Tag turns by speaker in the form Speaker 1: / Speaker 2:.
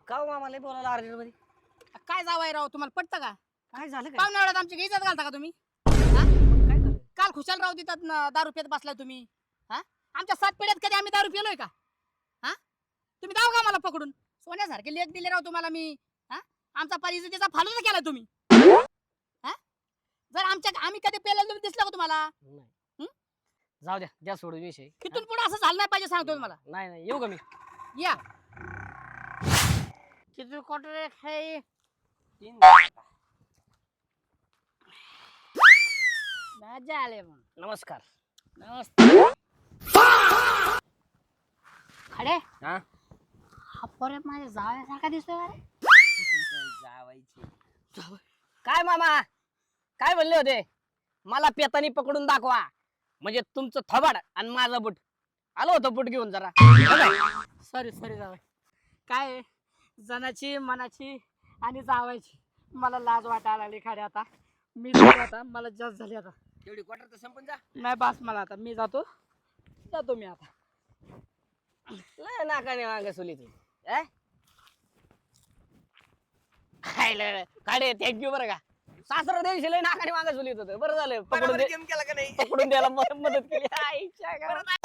Speaker 1: का मामाला बोलावलं अर्जंट मध्ये?
Speaker 2: काय जावाय राव तुम्हाला पटतं का?
Speaker 1: काय झालं काय?
Speaker 2: पाहुण्यावेळात आमची इज्जत घालता का तुम्ही?
Speaker 1: काय झालं?
Speaker 2: काल खुशाल राव देतात दारू पित बसलाय तुम्ही. हा आमच्या 7 पिढ्यात कधी आम्ही दारू पिलोय का? हा तुम्ही दाव का मला पकडून? सोन्यासारखे लेख दिले राव तुम्हाला मी. हा आमचा परिस्थितीचा फालुदा केला तुम्ही. हा जर आम्ही कधी पेलेलं तुम्ही दिसलं का तुम्हाला?
Speaker 1: नाही. जाऊ द्या, द्या सोडून विषय.
Speaker 2: तिथून पुढे असं झालं नाही पाहिजे सांगतो तुम्हाला.
Speaker 1: नाही नाही, येऊ का मी?
Speaker 2: या किती क्वार्टर आहे? मजा आले मग.
Speaker 1: नमस्कार.
Speaker 2: नमस्ते. खडे
Speaker 1: हा
Speaker 2: हा पोरे माझ्या जावयासारखा दिसतोय का रे?
Speaker 1: जावायची. काय मामा, काय म्हणले होते? मला पेतानी पकडून दाखवा, म्हणजे तुमचं थबाड आणि माझं बुट. आलो होतो बुट घेऊन जरा.
Speaker 2: सॉरी जावाय. काय जनाची मनाची आणि जावायची मला लाज वाटायला लागली खडे. आता मी जातो, आता मला जास्त झाली. आता
Speaker 1: तेवढी क्वार्टर तर संपून जा.
Speaker 2: नाही बास मला. आता मी जातो मी आता.
Speaker 1: लय नाकाने मागे सोली तू. काढे थँक्यू बरं का. सासरा दिवशी लय नाकाने मागे सोलीत होतं. बरं झालं पकडून
Speaker 3: केला का नाही?
Speaker 1: पकडून द्यायला मदत केली. आईच्या गावात.